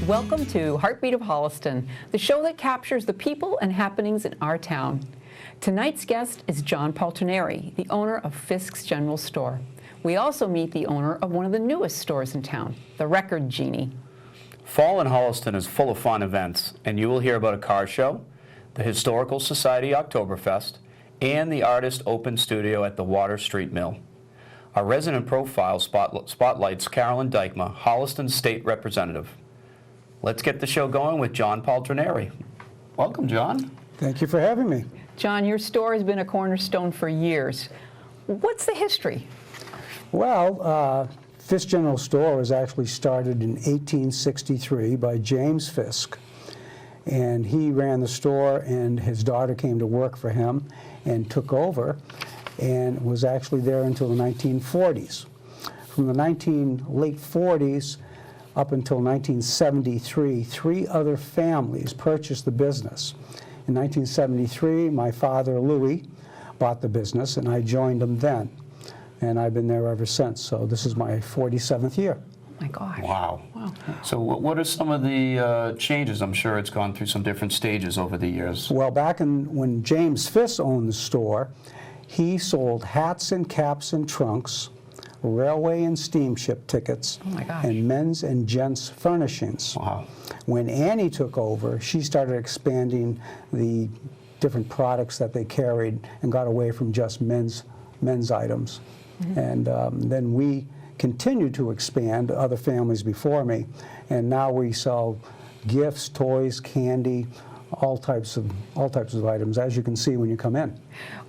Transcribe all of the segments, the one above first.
Welcome to Heartbeat of Holliston, the show that captures the people and happenings in our town. Tonight's guest is John Paltrineri, the owner of Fiske's General Store. We also meet the owner of one of the newest stores in town, the Record Genie. Fall in Holliston is full of fun events, and you will hear about a car show, the Historical Society Oktoberfest, and the Artist Open Studio at the Water Street Mill. Our resident profile spotlights Carolyn Dykema, Holliston State Representative. Let's get the show going with John Paltrineri. Welcome, John. Thank you for having me. John, your store has been a cornerstone for years. What's the history? Well, Fiske General Store was actually started in 1863 by James Fiske. And he ran the store, and his daughter came to work for him and took over, and was actually there until the 1940s. From the late 40s up until 1973, 3 other families purchased the business. In 1973, my father, Louis, bought the business, and I joined him then. And I've been there ever since, so this is my 47th year. Oh my gosh. Wow. So what are some of the changes? I'm sure it's gone through some different stages over the years. Well, back when James Fiske owned the store, he sold hats and caps and trunks, railway and steamship tickets, and men's and gents furnishings. Wow. When Annie took over, she started expanding the different products that they carried and got away from just men's items. And then we continued to expand, other families before me, and now we sell gifts, toys, candy, all types of items, as you can see when you come in.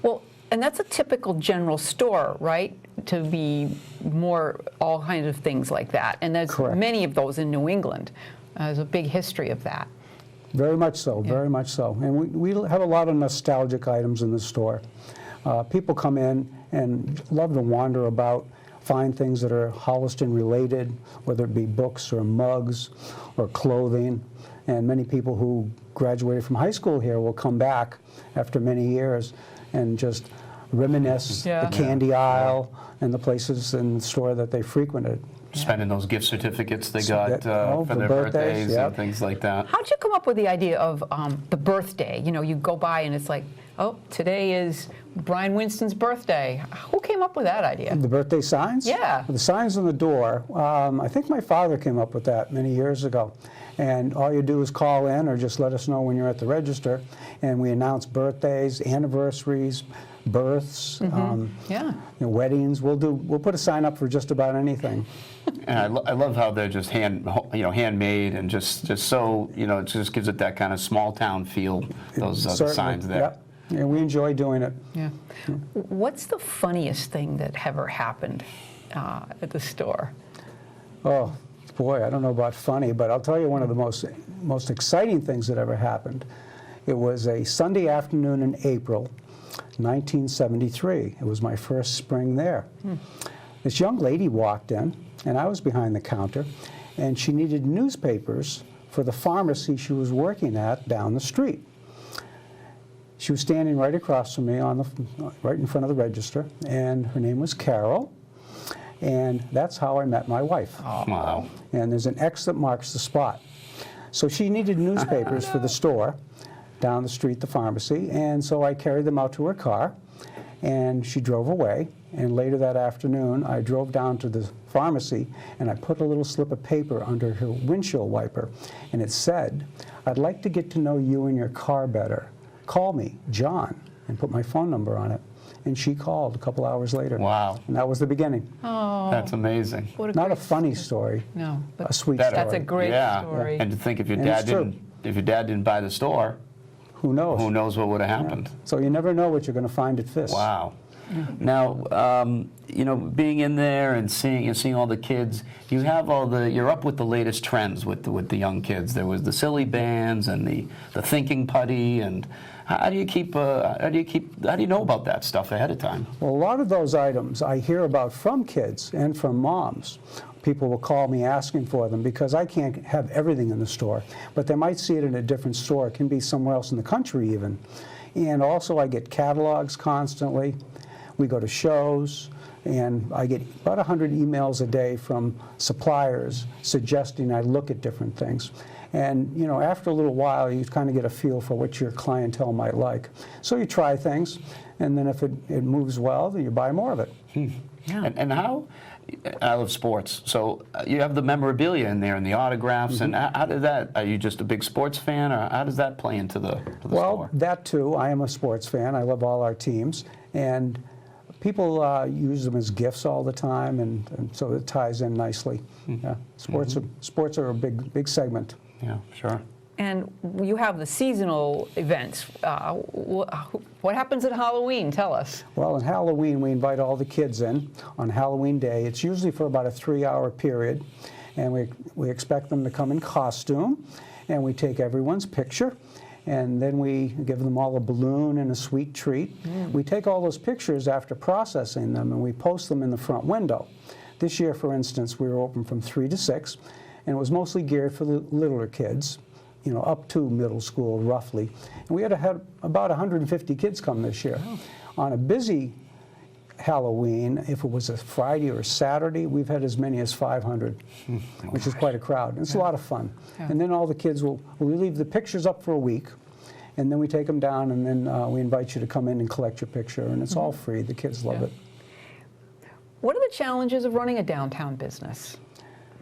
Well, and that's a typical general store, right? To be more all kinds of things like that. And there's many of those in New England. There's a big history of that. Very much so, very much so. And we have a lot of nostalgic items in the store. People come in and love to wander about, find things that are Holliston related, whether it be books or mugs or clothing. And many people who graduated from high school here will come back after many years and just reminisce the candy aisle and the places in the store that they frequented. Spending those gift certificates they got for their birthdays and things like that. How'd you come up with the idea of the birthday? You know, you go by and it's like, oh, today is Brian Winston's birthday. Who came up with that idea? The birthday signs? Yeah. The signs on the door. I think my father came up with that many years ago. And all you do is call in or just let us know when you're at the register. And we announce birthdays, anniversaries, births, weddings. We'll put a sign up for just about anything. And I love how they're just handmade and just so, it just gives it that kind of small town feel, those signs there. Yep. Yeah, we enjoy doing it. Yeah. What's the funniest thing that ever happened at the store? Oh, boy, I don't know about funny, but I'll tell you one of the most exciting things that ever happened. It was a Sunday afternoon in April, 1973. It was my first spring there. This young lady walked in, and I was behind the counter, and she needed newspapers for the pharmacy she was working at down the street. She was standing right across from me, right in front of the register, and her name was Carol, and that's how I met my wife. Oh, wow. And there's an X that marks the spot. So she needed newspapers for the store down the street, the pharmacy, and so I carried them out to her car, and she drove away. And later that afternoon, I drove down to the pharmacy, and I put a little slip of paper under her windshield wiper, and it said, "I'd like to get to know you and your car better. Call me, John," and put my phone number on it. And she called a couple hours later. Wow. And that was the beginning. Oh. That's amazing. Not a funny story. No. But a sweet story. That's a great story. Yeah. And to think if your dad didn't buy the store, who knows? Who knows what would have happened? Yeah. So you never know what you're going to find at Fiske. Wow. Now, being in there and seeing all the kids, you're up with the latest trends with the young kids. There was the silly bands and the thinking putty, and how do you know about that stuff ahead of time? Well, a lot of those items I hear about from kids and from moms. People will call me asking for them because I can't have everything in the store, but they might see it in a different store. It can be somewhere else in the country even. And also I get catalogs constantly. We go to shows, and I get about 100 emails a day from suppliers suggesting I look at different things. And you know, after a little while, you kind of get a feel for what your clientele might like. So you try things, and then if it moves well, then you buy more of it. Yeah. And how, I love sports, so you have the memorabilia in there and the autographs, and how did that, are you just a big sports fan, or how does that play into the store? That too. I am a sports fan. I love all our teams. And people use them as gifts all the time, and so it ties in nicely. Yeah. Sports are a big segment. Yeah, sure. And you have the seasonal events. What happens at Halloween? Tell us. Well, on Halloween, we invite all the kids in on Halloween Day. It's usually for about a 3-hour period, and we expect them to come in costume, and we take everyone's picture, and then we give them all a balloon and a sweet treat. We take all those pictures after processing them, and we post them in the front window. This year, for instance, we were open from 3 to 6, and it was mostly geared for the littler kids, you know, up to middle school, roughly. And we had about 150 kids come this year. On a busy Halloween, if it was a Friday or a Saturday, we've had as many as 500, which is quite a crowd. And it's a lot of fun. And then all the kids we leave the pictures up for a week, and then we take them down, and then we invite you to come in and collect your picture, and it's all free. The kids love it. What are the challenges of running a downtown business?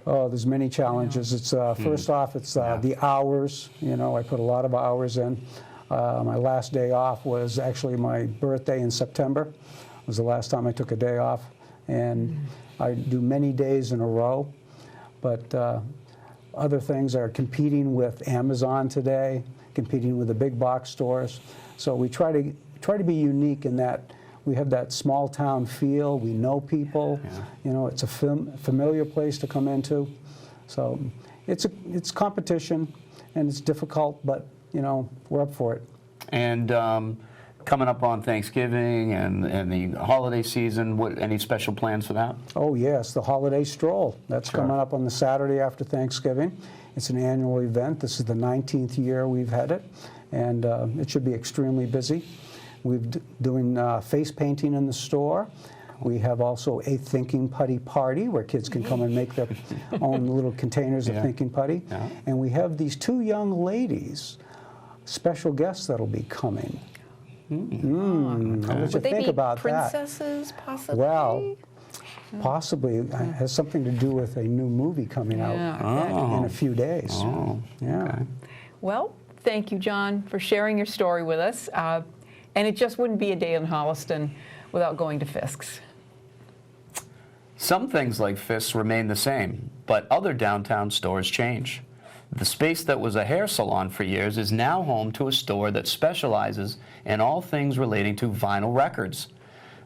Oh, there's many challenges. It's first off, it's the hours. You know, I put a lot of hours in. My last day off was actually my birthday in September. It was the last time I took a day off, and I do many days in a row. But other things are competing with Amazon today, competing with the big box stores. So we try to be unique in that we have that small town feel. We know people. You know, it's a familiar place to come into. So it's competition, and it's difficult, but you know, we're up for it. And coming up on Thanksgiving and the holiday season, any special plans for that? Oh yes, the holiday stroll. That's coming up on the Saturday after Thanksgiving. It's an annual event. This is the 19th year we've had it, and it should be extremely busy. We're doing face painting in the store. We have also a thinking putty party where kids can come and make their own little containers of thinking putty. And we have these 2 young ladies, special guests that'll be coming. I'll let you think about that. Would they be princesses, possibly? Well, possibly. It has something to do with a new movie coming out in a few days. Okay. Well, thank you, John, for sharing your story with us. And it just wouldn't be a day in Holliston without going to Fiske's. Some things like Fiske's remain the same, but other downtown stores change. The space that was a hair salon for years is now home to a store that specializes in all things relating to vinyl records.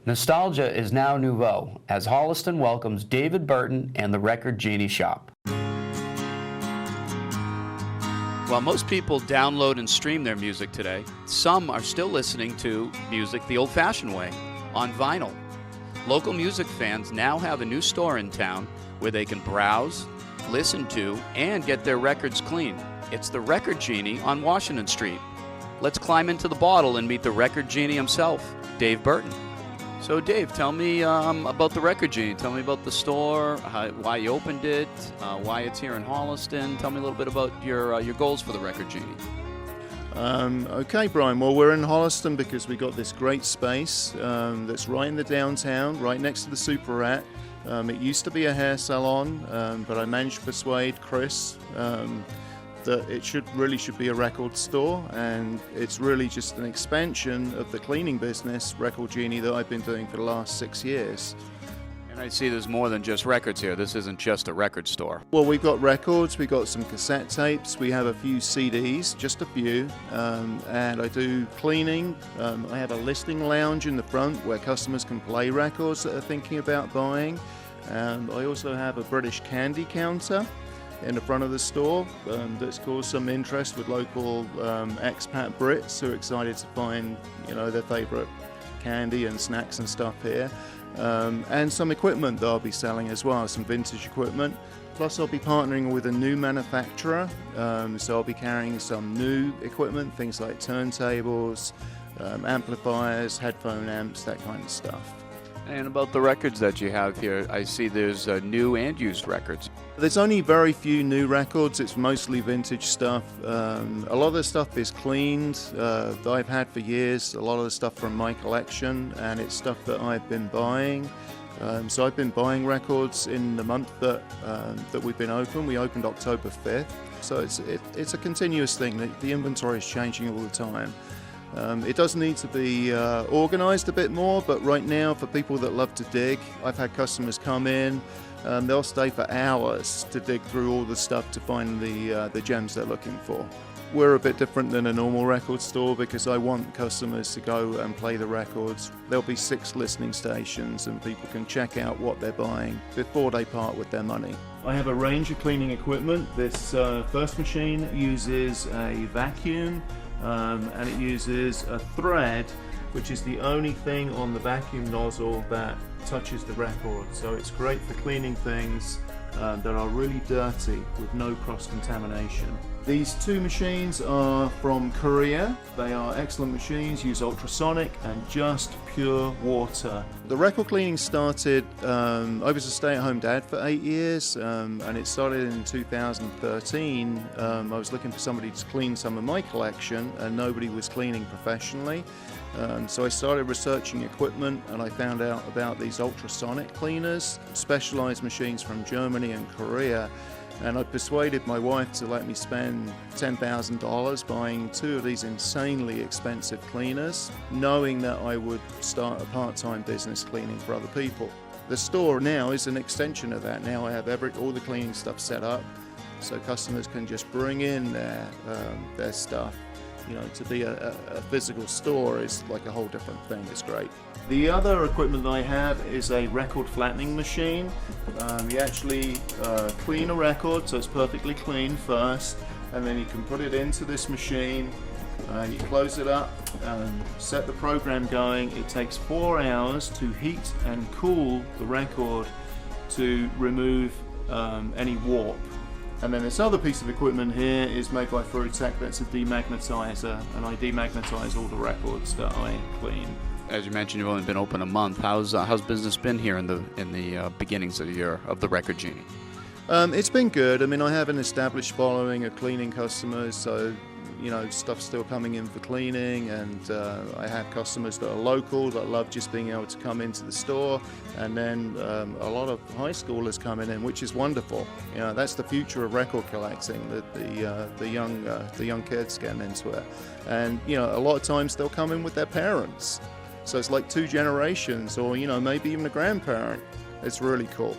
Nostalgia is now nouveau, as Holliston welcomes David Burton and the Record Genie shop. While most people download and stream their music today, some are still listening to music the old-fashioned way, on vinyl. Local music fans now have a new store in town where they can browse, listen to, and get their records clean. It's the Record Genie on Washington Street. Let's climb into the bottle and meet the Record Genie himself, Dave Burton. So Dave, tell me about the Record Genie. Tell me about the store, why you opened it, why it's here in Holliston. Tell me a little bit about your goals for the Record Genie. Okay, Brian. Well, we're in Holliston because we got this great space that's right in the downtown, right next to the Super Rat. It used to be a hair salon, but I managed to persuade Chris that it really should be a record store, and it's really just an expansion of the cleaning business, Record Genie, that I've been doing for the last 6 years. And I see there's more than just records here. This isn't just a record store. Well, we've got records, we've got some cassette tapes, we have a few CDs, just a few, and I do cleaning. I have a listing lounge in the front where customers can play records that are thinking about buying. I also have a British candy counter in the front of the store that's caused some interest with local expat Brits who are excited to find, you know, their favorite candy and snacks and stuff here. And some equipment that I'll be selling as well, some vintage equipment. Plus I'll be partnering with a new manufacturer, so I'll be carrying some new equipment, things like turntables, amplifiers, headphone amps, that kind of stuff. And about the records that you have here, I see there's new and used records. There's only very few new records. It's mostly vintage stuff. A lot of the stuff is cleaned that I've had for years. A lot of the stuff from my collection, and it's stuff that I've been buying. So I've been buying records in the month that we've been open. We opened October 5th. So it's a continuous thing. The inventory is changing all the time. It does need to be organized a bit more, but right now, for people that love to dig, I've had customers come in, they'll stay for hours to dig through all the stuff to find the gems they're looking for. We're a bit different than a normal record store because I want customers to go and play the records. There'll be 6 listening stations and people can check out what they're buying before they part with their money. I have a range of cleaning equipment. This first machine uses a vacuum and it uses a thread, which is the only thing on the vacuum nozzle that touches the record. So it's great for cleaning things that are really dirty with no cross-contamination. These 2 machines are from Korea. They are excellent machines, use ultrasonic and just pure water. The record cleaning started, I was a stay-at-home dad for 8 years, and it started in 2013. I was looking for somebody to clean some of my collection, and nobody was cleaning professionally. So I started researching equipment, and I found out about these ultrasonic cleaners, specialized machines from Germany and Korea. And I persuaded my wife to let me spend $10,000 buying 2 of these insanely expensive cleaners, knowing that I would start a part-time business cleaning for other people. The store now is an extension of that. Now I have all the cleaning stuff set up, so customers can just bring in their stuff. You know, to be a physical store is like a whole different thing. It's great. The other equipment that I have is a record flattening machine. You actually clean a record so it's perfectly clean first, and then you can put it into this machine. You close it up and set the program going. It takes 4 hours to heat and cool the record to remove any warp. And then this other piece of equipment here is made by Tech. That's a demagnetizer, and I demagnetize all the records that I clean. As you mentioned, you've only been open a month. How's business been here in the beginnings of the Record Genie? It's been good. I mean, I have an established following of cleaning customers, so you know, stuff's still coming in for cleaning, and I have customers that are local that love just being able to come into the store, and then a lot of high schoolers coming in, which is wonderful. You know, that's the future of record collecting, that the young kids getting into it, and you know, a lot of times they'll come in with their parents, so it's like 2 generations, or you know, maybe even a grandparent. It's really cool.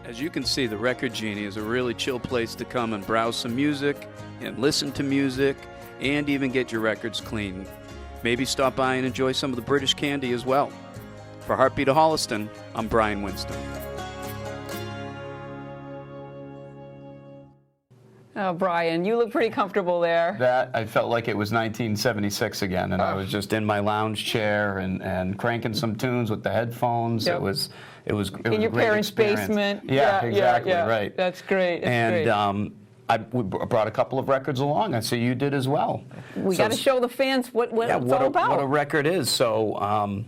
As you can see, the Record Genie is a really chill place to come and browse some music and listen to music and even get your records cleaned. Maybe stop by and enjoy some of the British candy as well. For Heartbeat of Holliston, I'm Brian Winston. Oh, Brian, you look pretty comfortable there. That, I felt like it was 1976 again, and I was just in my lounge chair and cranking some tunes with the headphones. Yep. It was in your parents' basement. Yeah, exactly, right. That's great. We brought a couple of records along. I see you did as well. We got to show the fans what it's all about. What a record is. So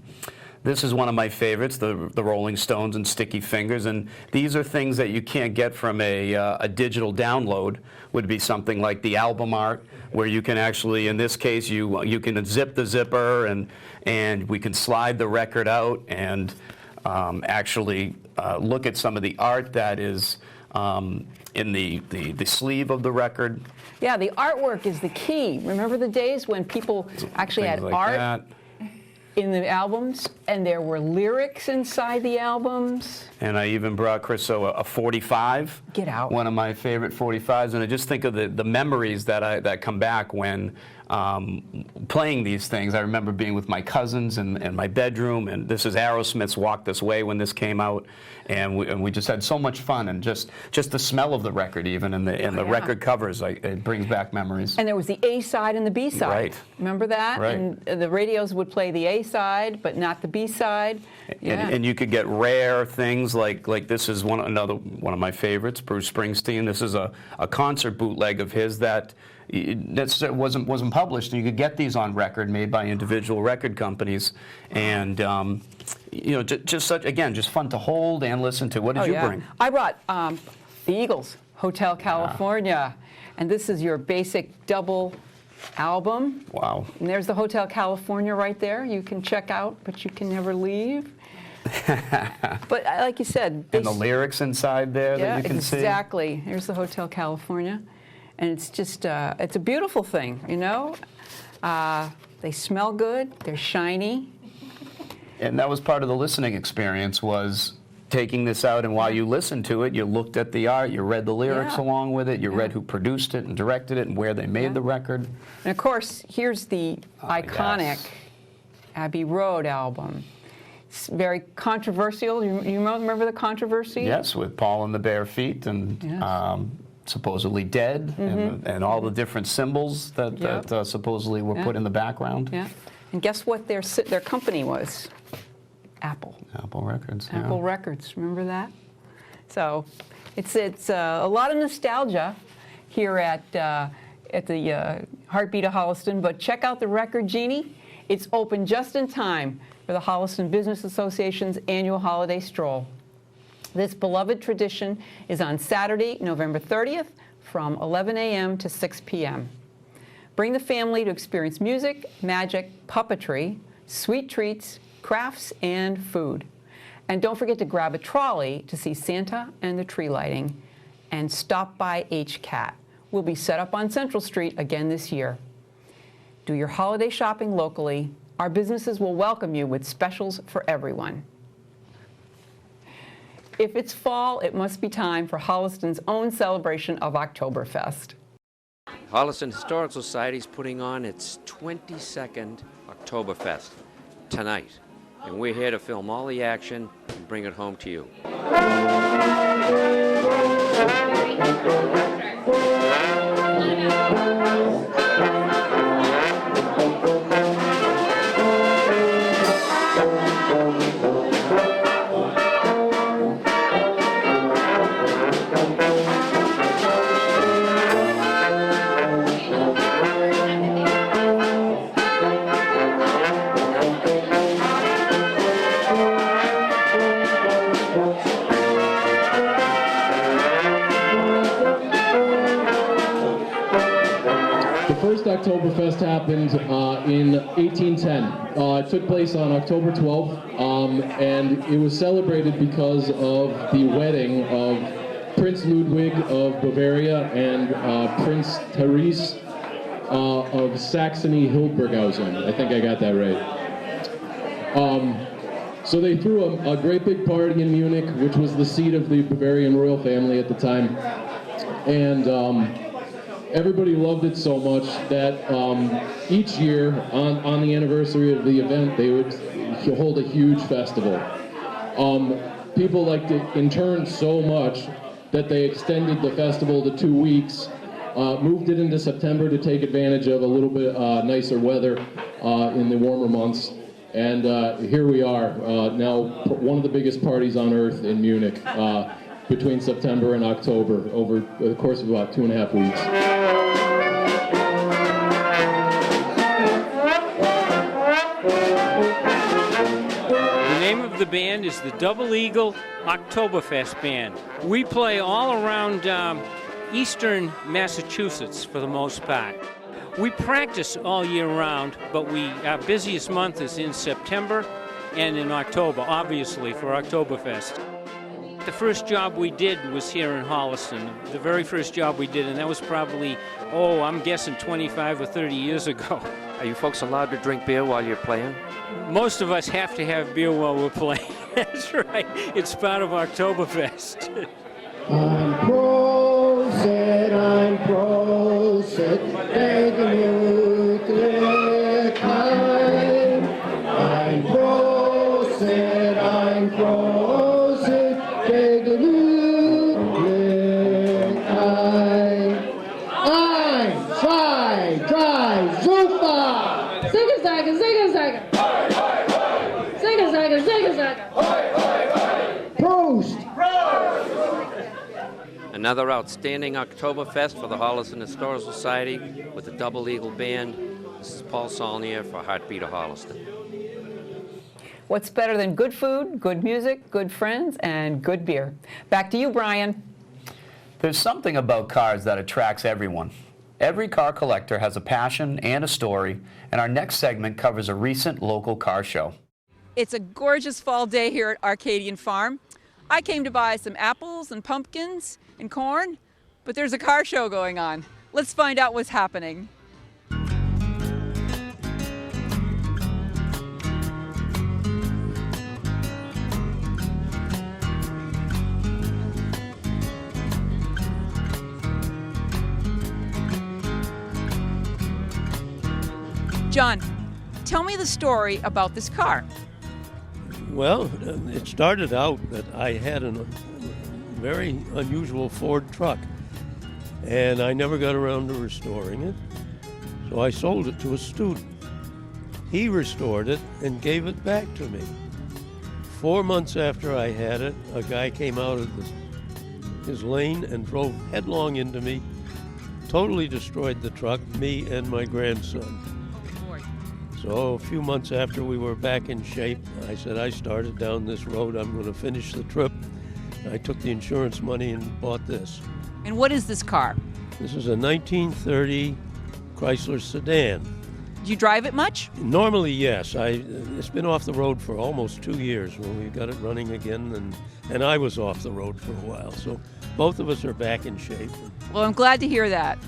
this is one of my favorites, the Rolling Stones and Sticky Fingers, and these are things that you can't get from a digital download. Would be something like the album art, where you can actually, in this case, you can zip the zipper and we can slide the record out and actually look at some of the art that is in the sleeve of the record. Yeah, the artwork is the key. Remember the days when people actually had like art that in the albums, and there were lyrics inside the albums? And I even brought Chris a 45. Get out. One of my favorite 45s, and I just think of the memories that come back when playing these things. I remember being with my cousins in my bedroom, and this is Aerosmith's Walk This Way when this came out, and we just had so much fun, and just the smell of the record even, and the record covers, it brings back memories. And there was the A side and the B side. Right. Remember that? Right. And the radios would play the A side, but not the B side. Yeah. And you could get rare things like this is one of my favorites, Bruce Springsteen. This is a concert bootleg of his that that wasn't published, and you could get these on record, made by individual record companies, and you know, just fun to hold and listen to. What did you bring? I brought the Eagles, Hotel California, and this is your basic double album. Wow. And there's the Hotel California right there. You can check out, but you can never leave. But like you said, and the lyrics inside there that you can see. Exactly. Here's the Hotel California, and it's just it's a beautiful thing, you know. They smell good. They're shiny. And that was part of the listening experience, was taking this out, and while you listened to it, you looked at the art, you read the lyrics along with it, you read who produced it and directed it and where they made the record. And of course, here's the iconic Abbey Road album. It's very controversial. You remember the controversy? Yes, with Paul and the Bare Feet, and supposedly dead, and all the different symbols that supposedly were put in the background. Yeah. And guess what their company was? Apple. Apple Records. Apple Records. Remember that? So it's a lot of nostalgia here at the Heartbeat of Holliston. But check out the Record Genie. It's open just in time for the Holliston Business Association's annual holiday stroll. This beloved tradition is on Saturday, November 30th, from 11 a.m. to 6 p.m. Bring the family to experience music, magic, puppetry, sweet treats, crafts, and food. And don't forget to grab a trolley to see Santa and the tree lighting, and stop by HCAT. We'll be set up on Central Street again this year. Do your holiday shopping locally. Our businesses will welcome you with specials for everyone. If it's fall, it must be time for Holliston's own celebration of Oktoberfest. Holliston Historical Society is putting on its 22nd Oktoberfest tonight. And we're here to film all the action and bring it home to you. Oktoberfest happened in 1810. It took place on October 12th, and it was celebrated because of the wedding of Prince Ludwig of Bavaria and Prince Therese of Saxony-Hildburghausen. I think I got that right. So they threw a great big party in Munich, which was the seat of the Bavarian royal family at the time. And everybody loved it so much that each year on the anniversary of the event, they would hold a huge festival. People liked it in turn so much that they extended the festival to 2 weeks, moved it into September to take advantage of a little bit nicer weather in the warmer months. And here we are, now one of the biggest parties on earth in Munich, between September and October, over the course of about 2.5 weeks. The name of the band is the Double Eagle Oktoberfest Band. We play all around eastern Massachusetts for the most part. We practice all year round, but our busiest month is in September and in October, obviously, for Oktoberfest. The first job we did was here in Holliston, the very first job we did, and that was probably, I'm guessing 25 or 30 years ago. Are you folks allowed to drink beer while you're playing? Most of us have to have beer while we're playing. That's right. It's part of Oktoberfest. I'm Prosit, take a nucleic time. I'm Prosit, take a nucleic time. Ein, zwei, drei, super! Sing a second, sing a second. Sing a second, sing a second. Prost! Another outstanding Oktoberfest for the Holliston Historical Society with the Double Eagle Band. This is Paul Saulnier for Heartbeat of Holliston. What's better than good food, good music, good friends, and good beer? Back to you, Brian. There's something about cars that attracts everyone. Every car collector has a passion and a story, and our next segment covers a recent local car show. It's a gorgeous fall day here at Arcadian Farm. I came to buy some apples and pumpkins and corn, but there's a car show going on. Let's find out what's happening. John, tell me the story about this car. Well, it started out that I had a very unusual Ford truck, and I never got around to restoring it, so I sold it to a student. He restored it and gave it back to me. 4 months after I had it, a guy came out of his lane and drove headlong into me, totally destroyed the truck, me and my grandson. So a few months after we were back in shape, I said, I started down this road, I'm going to finish the trip. I took the insurance money and bought this. And what is this car? This is a 1930 Chrysler sedan. Do you drive it much? Normally, yes. It's been off the road for almost 2 years when we got it running again, and I was off the road for a while. So both of us are back in shape. Well, I'm glad to hear that.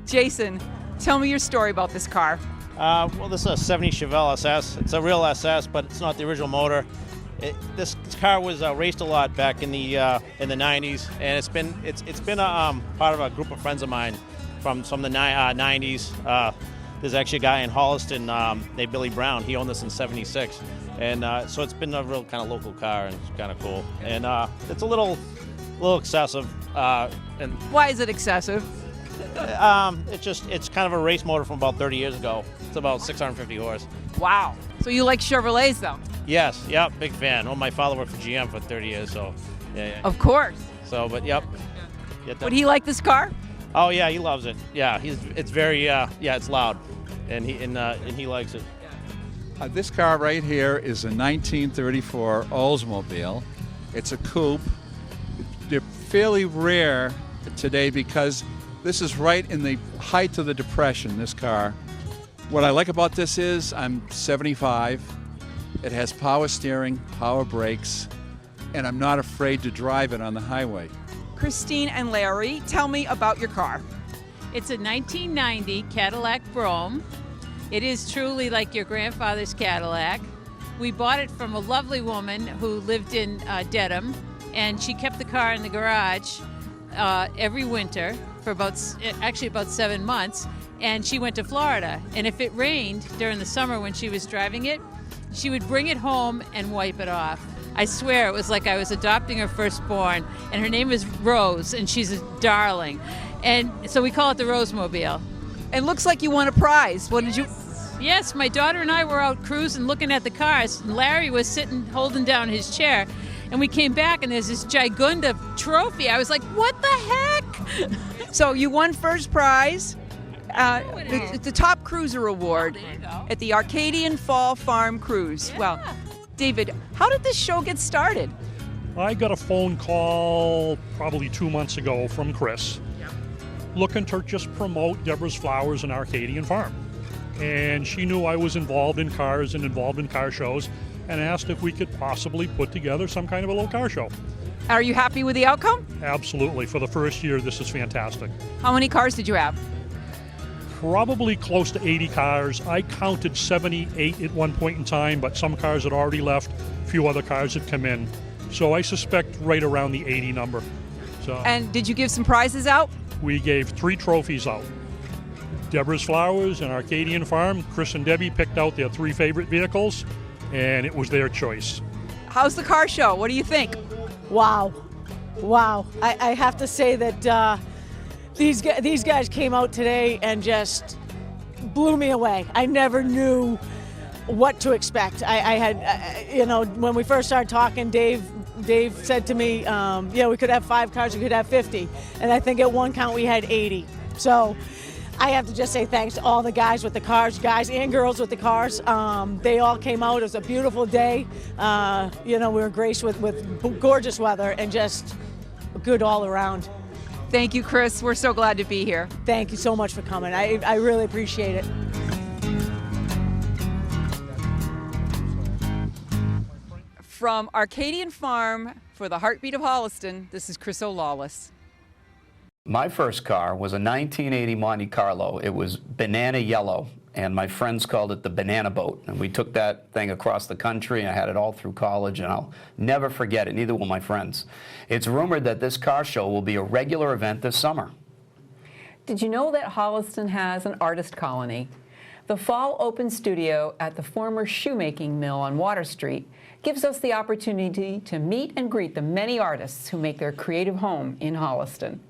Jason, tell me your story about this car. Well, this is a 70 Chevelle SS. It's a real SS, but it's not the original motor. This car was raced a lot back in the 90s, and it's been a part of a group of friends of mine from the 90s. There's actually a guy in Holliston named Billy Brown. He owned this in '76, and so it's been a real kind of local car, and it's kind of cool. And it's a little excessive. And why is it excessive? It's kind of a race motor from about 30 years ago. It's about 650 horse. Wow. So you like Chevrolets, though? Yes, yep, big fan. Well, my father worked for GM for 30 years, so yeah. Of course. So, but yep. Would he like this car? Oh yeah, he loves it. Yeah, it's very it's loud, and he likes it. This car right here is a 1934 Oldsmobile. It's a coupe. They're fairly rare today because this is right in the height of the Depression, this car. What I like about this is I'm 75. It has power steering, power brakes, and I'm not afraid to drive it on the highway. Christine and Larry, tell me about your car. It's a 1990 Cadillac Brougham. It is truly like your grandfather's Cadillac. We bought it from a lovely woman who lived in Dedham, and she kept the car in the garage every winter for about 7 months, and she went to Florida. And if it rained during the summer when she was driving it, she would bring it home and wipe it off. I swear it was like I was adopting her firstborn, and her name is Rose, and she's a darling. And so we call it the Rosemobile. It looks like you won a prize. What did you? Yes, my daughter and I were out cruising looking at the cars, and Larry was sitting holding down his chair, and we came back and there's this Gigunda trophy. I was like, what the heck? So you won first prize, the Top Cruiser Award at the Arcadian Farm Cruise. Yeah. Well, David, how did this show get started? I got a phone call probably 2 months ago from Chris looking to just promote Deborah's Flowers and Arcadian Farm. And she knew I was involved in cars and involved in car shows and asked if we could possibly put together some kind of a little car show. Are you happy with the outcome? Absolutely. For the first year, this is fantastic. How many cars did you have? Probably close to 80 cars. I counted 78 at one point in time, but some cars had already left, a few other cars had come in. So I suspect right around the 80 number. So And did you give some prizes out? we gave 3 trophies out. Deborah's Flowers and Arcadian Farm. Chris and Debbie picked out their 3 favorite vehicles, and it was their choice. How's the car show? What do you think? Wow. I have to say that these guys came out today and just blew me away. I never knew what to expect. I had, when we first started talking, Dave Dave said to me, yeah, we could have 5 cars, we could have 50. And I think at one count we had 80. So I have to just say thanks to all the guys with the cars, guys and girls with the cars. They all came out. It was a beautiful day. You know, we were graced with gorgeous weather and just good all around. Thank you, Chris. We're so glad to be here. Thank you so much for coming. I really appreciate it. From Arcadian Farm for the Heartbeat of Holliston, this is Chris O'Lawless. My first car was a 1980 Monte Carlo. It was banana yellow, and my friends called it the banana boat. And we took that thing across the country, and I had it all through college, and I'll never forget it, neither will my friends. It's rumored that this car show will be a regular event this summer. Did you know that Holliston has an artist colony? The fall open studio at the former shoemaking mill on Water Street gives us the opportunity to meet and greet the many artists who make their creative home in Holliston.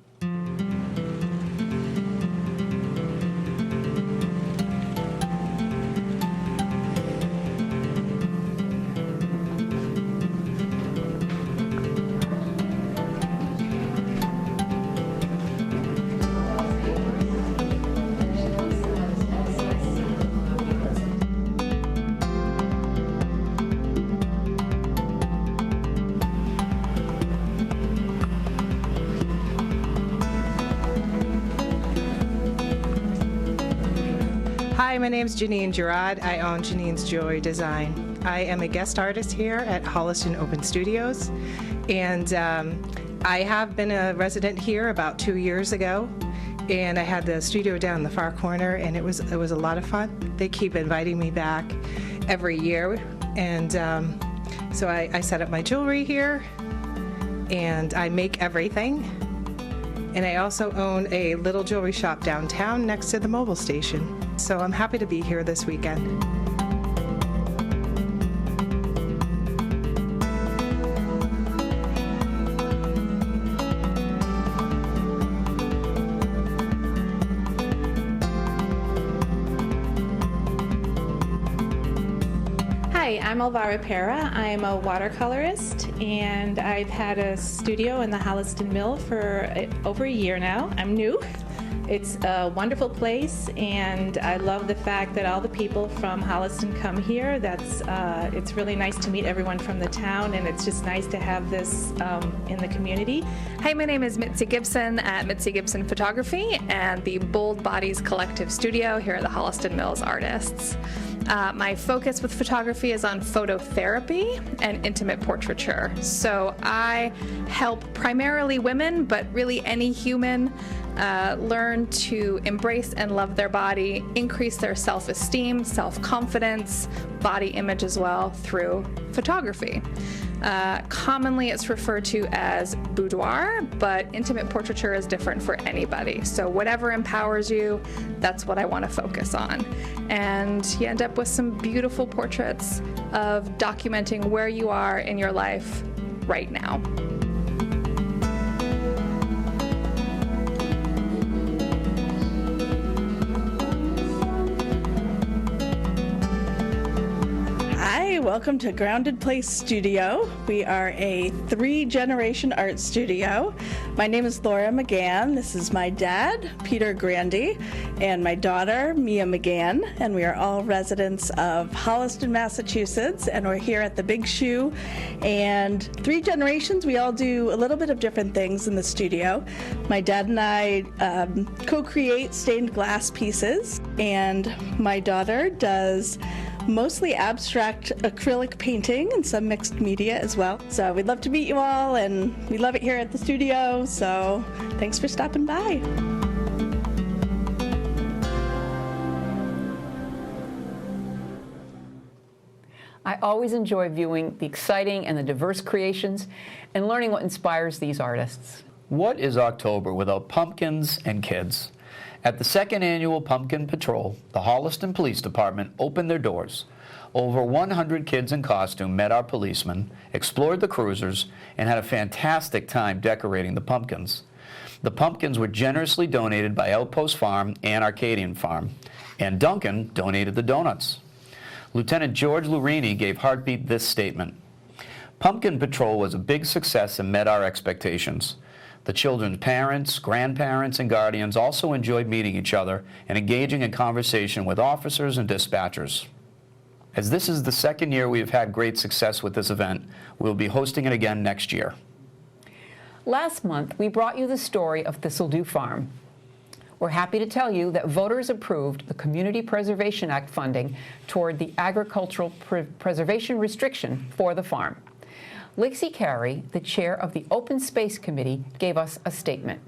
Hi, my name is Janine Gerard. I own Janine's Jewelry Design. I am a guest artist here at Holliston Open Studios, and I have been a resident here about 2 years ago, and I had the studio down in the far corner, and it was a lot of fun. They keep inviting me back every year, and so I set up my jewelry here, and I make everything. And I also own a little jewelry shop downtown next to the mobile station. So I'm happy to be here this weekend. Hi, I'm Elvira Pera. I'm a watercolorist, and I've had a studio in the Holliston Mill for over a year now. I'm new. It's a wonderful place, and I love the fact that all the people from Holliston come here. It's really nice to meet everyone from the town, and it's just nice to have this in the community. Hi, my name is Mitzi Gibson at Mitzi Gibson Photography and the Bold Bodies Collective Studio here at the Holliston Mills Artists. My focus with photography is on phototherapy and intimate portraiture. So I help primarily women, but really any human, learn to embrace and love their body, increase their self-esteem, self-confidence, body image as well through photography. Commonly it's referred to as boudoir, but intimate portraiture is different for anybody. So whatever empowers you, that's what I want to focus on. And you end up with some beautiful portraits of documenting where you are in your life right now. Hi, welcome to Grounded Place Studio. We are a 3-generation art studio. My name is Laura McGann. This is my dad, Peter Grandy, and my daughter, Mia McGann, and we are all residents of Holliston, Massachusetts, and we're here at the Big Shoe. And 3 generations, we all do a little bit of different things in the studio. My dad and I co-create stained glass pieces, and my daughter does mostly abstract acrylic painting and some mixed media as well. So we'd love to meet you all, and we love it here at the studio, so thanks for stopping by. I always enjoy viewing the exciting and the diverse creations and learning what inspires these artists. What is October without pumpkins and kids? At the 2nd Annual Pumpkin Patrol, the Holliston Police Department opened their doors. Over 100 kids in costume met our policemen, explored the cruisers, and had a fantastic time decorating the pumpkins. The pumpkins were generously donated by Outpost Farm and Arcadian Farm, and Duncan donated the donuts. Lieutenant George Lurini gave Heartbeat this statement: Pumpkin Patrol was a big success and met our expectations. The children's parents, grandparents, and guardians also enjoyed meeting each other and engaging in conversation with officers and dispatchers. As this is the second year we have had great success with this event, we'll be hosting it again next year. Last month, we brought you the story of Thistledew Farm. We're happy to tell you that voters approved the Community Preservation Act funding toward the agricultural preservation restriction for the farm. Lacey Carey, the chair of the Open Space Committee, gave us a statement.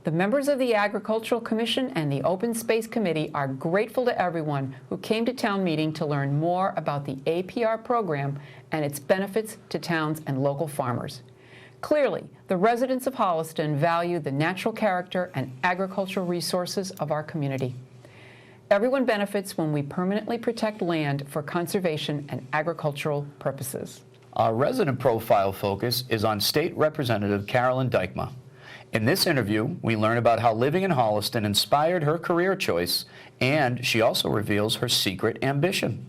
The members of the Agricultural Commission and the Open Space Committee are grateful to everyone who came to town meeting to learn more about the APR program and its benefits to towns and local farmers. Clearly, the residents of Holliston value the natural character and agricultural resources of our community. Everyone benefits when we permanently protect land for conservation and agricultural purposes. Our resident profile focus is on State Representative Carolyn Dykema. In this interview, we learn about how living in Holliston inspired her career choice, and she also reveals her secret ambition.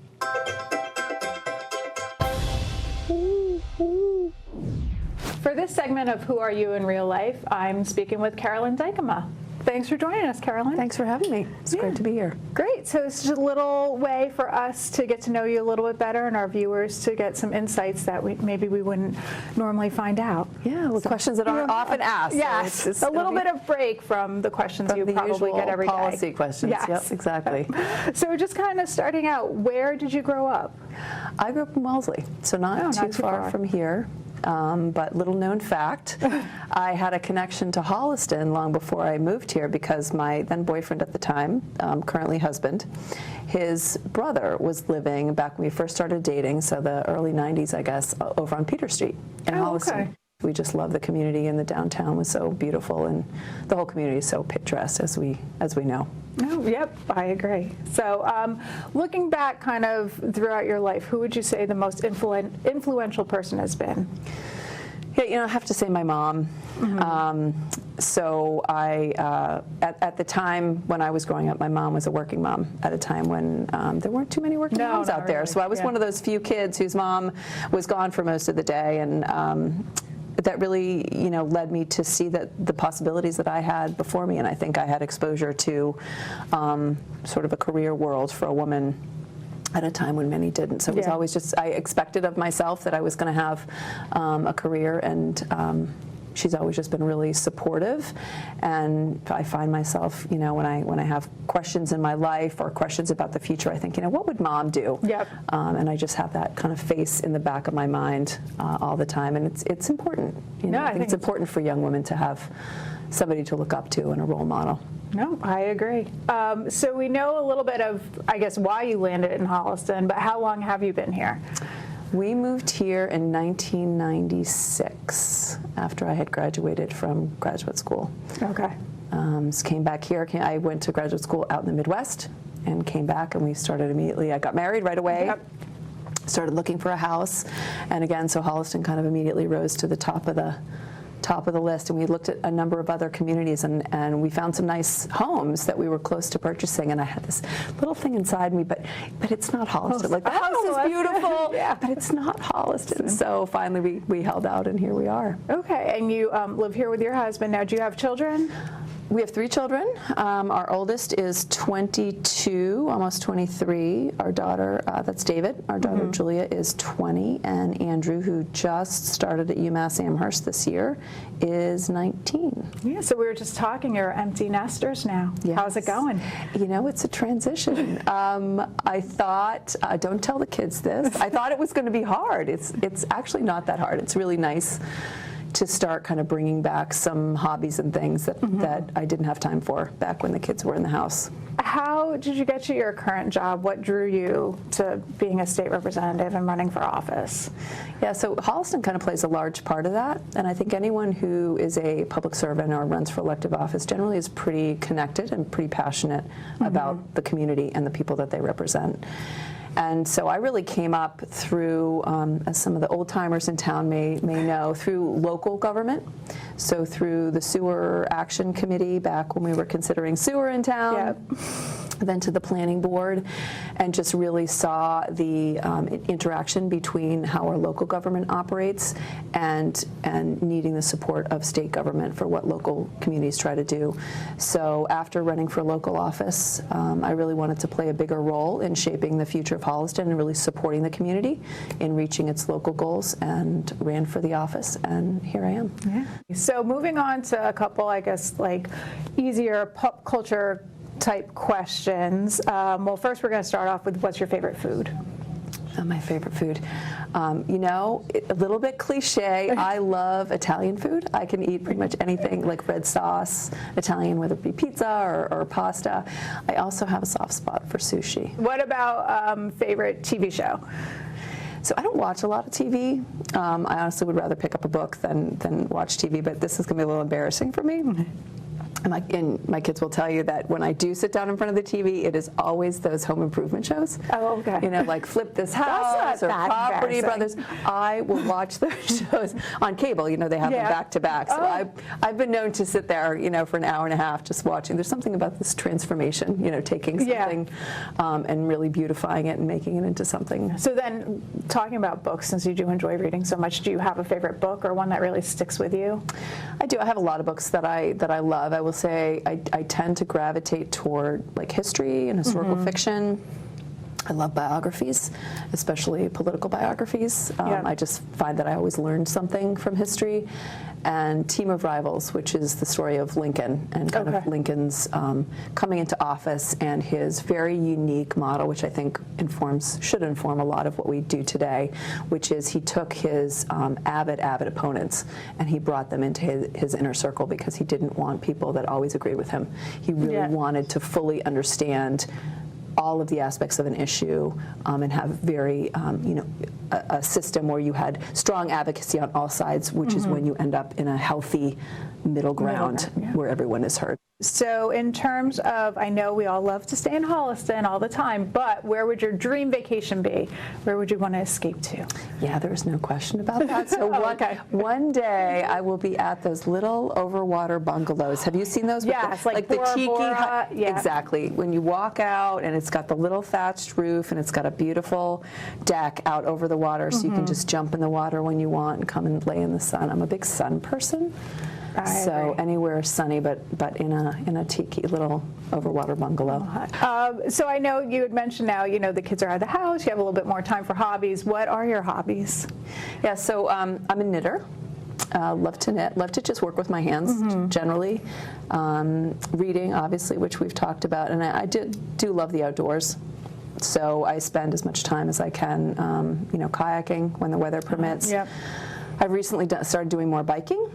For this segment of Who Are You in Real Life, I'm speaking with Carolyn Dykema. Thanks for joining us, Carolyn. Thanks for having me. It's great to be here. Great. So it's just a little way for us to get to know you a little bit better and our viewers to get some insights that maybe we wouldn't normally find out. Yeah, the questions that aren't often asked. Yes, so it's a little bit of break from the questions you probably get every day. Policy questions. Yes. Yep, exactly. So just kind of starting out, where did you grow up? I grew up in Wellesley, so not too far from here. But little known fact, I had a connection to Holliston long before I moved here because my then boyfriend at the time, currently husband, his brother was living back when we first started dating, so the early 90s, I guess, over on Peter Street in Holliston. Okay. We just love the community, and the downtown was so beautiful, and the whole community is so picturesque, as we know. Oh, yep, I agree. So looking back kind of throughout your life, who would you say the most influential person has been? Yeah, I have to say my mom. So I, at the time when I was growing up, my mom was a working mom at a time when there weren't too many working moms out there. So I was one of those few kids whose mom was gone for most of the day, and that really, led me to see the possibilities that I had before me, and I think I had exposure to sort of a career world for a woman at a time when many didn't. So it was always just, I expected of myself that I was going to have a career, and she's always just been really supportive. And I find myself, when I have questions in my life or questions about the future, I think, what would mom do? Yep. And I just have that kind of face in the back of my mind all the time, and it's important. I think it's important for young women to have somebody to look up to and a role model. No, I agree. So we know a little bit of, I guess, why you landed in Holliston, but how long have you been here? We moved here in 1996 after I had graduated from graduate school. Okay. Came back here. I went to graduate school out in the Midwest and came back, and we started immediately. I got married right away. Yep. Started looking for a house, and again, so Holliston kind of immediately rose to the top of the list, and we looked at a number of other communities, and we found some nice homes that we were close to purchasing, and I had this little thing inside me, but it's not Holliston. Like, the house is beautiful, but it's not Holliston. So finally we held out, and here we are. Okay, and you live here with your husband. Now, do you have children? We have 3 children. Our oldest is 22, almost 23. Our daughter, that's David. Our daughter Julia is 20, and Andrew, who just started at UMass Amherst this year, is 19. Yeah, so we were just talking, you're empty nesters now. Yes. How's it going? It's a transition. I thought, don't tell the kids this, I thought it was going to be hard. It's actually not that hard. It's really nice to start kind of bringing back some hobbies and things that I didn't have time for back when the kids were in the house. How did you get to your current job? What drew you to being a state representative and running for office? Yeah, so Holliston kind of plays a large part of that, and I think anyone who is a public servant or runs for elective office generally is pretty connected and pretty passionate about the community and the people that they represent. And so I really came up through, as some of the old timers in town may know, through local government. So through the Sewer Action Committee back when we were considering sewer in town. Yep. then to the planning board, and just really saw the interaction between how our local government operates and needing the support of state government for what local communities try to do. So after running for local office, I really wanted to play a bigger role in shaping the future of Holliston and really supporting the community in reaching its local goals, and ran for the office, and here I am. Yeah. So moving on to a couple, I guess, like easier pop culture type questions. Well, first we're going to start off with, what's your favorite food? My favorite food. You know, a little bit cliche, I love Italian food. I can eat pretty much anything, like red sauce, Italian, whether it be pizza or pasta. I also have a soft spot for sushi. What about favorite TV show? So I don't watch a lot of TV. I honestly would rather pick up a book than watch TV, but this is going to be a little embarrassing for me. And my kids will tell you that when I do sit down in front of the TV, it is always those home improvement shows. Oh, okay. You know, like Flip This House or Property Brothers. I will watch those shows on cable. You know, they have them back to back. So I've been known to sit there, you know, for an hour and a half just watching. There's something about this transformation, you know, taking something and really beautifying it and making it into something. So then, talking about books, since you do enjoy reading so much, do you have a favorite book or one that really sticks with you? I do. I have a lot of books that I love. I will say I tend to gravitate toward like history and historical fiction. I love biographies, especially political biographies. I just find that I always learned something from history. And Team of Rivals, which is the story of Lincoln and kind of Lincoln's coming into office and his very unique model, which I think should inform a lot of what we do today, which is he took his avid opponents and he brought them into his inner circle, because he didn't want people that always agreed with him. He really wanted to fully understand all of the aspects of an issue and have very, you know, a system where you had strong advocacy on all sides, which is when you end up in a healthy middle ground where everyone is heard. So in terms of, I know we all love to stay in Holliston all the time, but where would your dream vacation be? Where would you want to escape to? Yeah, there's no question about that. So one day I will be at those little overwater bungalows. Have you seen those? Yes, like the Bora tiki Bora, hut. Exactly. When you walk out and it's got the little thatched roof and it's got a beautiful deck out over the water, so you can just jump in the water when you want and come and lay in the sun. I'm a big sun person. So anywhere sunny, but in a tiki little overwater bungalow. So I know you had mentioned now, you know, the kids are out of the house, you have a little bit more time for hobbies. What are your hobbies? Yeah, so I'm a knitter. Love to knit, love to just work with my hands generally. Reading, obviously, which we've talked about, and I do love the outdoors. So I spend as much time as I can, you know, kayaking when the weather permits. I've recently started doing more biking.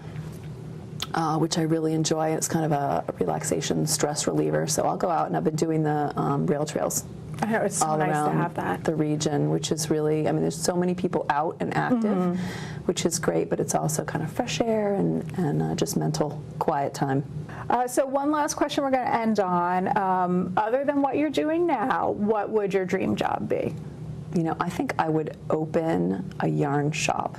Which I really enjoy. It's kind of a relaxation stress reliever. So I'll go out, and I've been doing the rail trails it's so all nice around to have that. the region, which is really, I mean, there's so many people out and active, which is great, but it's also kind of fresh air and just mental quiet time. So one last question we're going to end on. Other than what you're doing now, what would your dream job be? You know, I think I would open a yarn shop.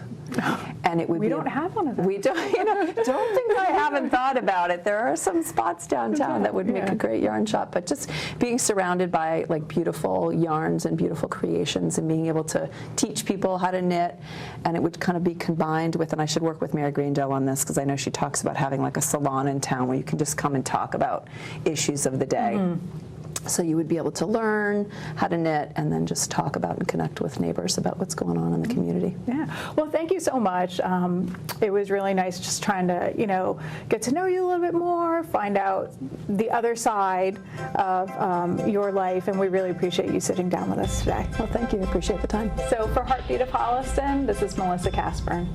And it would we don't have one of them. We don't, you know, don't think I haven't thought about it. There are some spots downtown that would make a great yarn shop, but just being surrounded by like beautiful yarns and beautiful creations and being able to teach people how to knit, and it would kind of be combined with, and I should work with Mary Greendale on this because I know she talks about having like a salon in town where you can just come and talk about issues of the day. So you would be able to learn how to knit and then just talk about and connect with neighbors about what's going on in the community. Yeah. Well, thank you so much. It was really nice just trying to, you know, get to know you a little bit more, find out the other side of your life, and we really appreciate you sitting down with us today. Well, thank you. I appreciate the time. So for Heartbeat of Holliston, this is Melissa Caspern.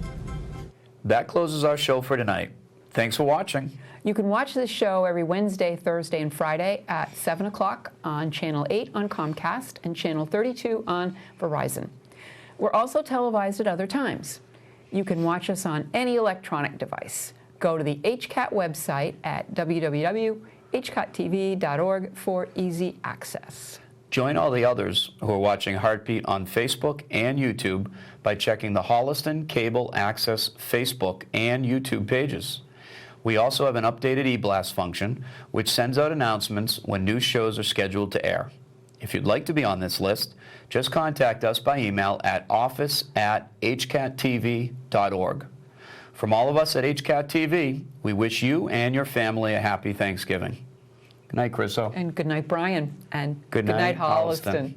That closes our show for tonight. Thanks for watching. You can watch this show every Wednesday, Thursday, and Friday at 7 o'clock on Channel 8 on Comcast and Channel 32 on Verizon. We're also televised at other times. You can watch us on any electronic device. Go to the HCAT website at www.hcattv.org for easy access. Join all the others who are watching Heartbeat on Facebook and YouTube by checking the Holliston Cable Access Facebook and YouTube pages. We also have an updated e-blast function, which sends out announcements when new shows are scheduled to air. If you'd like to be on this list, just contact us by email at office@hcattv.org. From all of us at HCAT TV, we wish you and your family a happy Thanksgiving. Good night, Chriso. And good night, Brian. And Good night, Holliston. Holliston.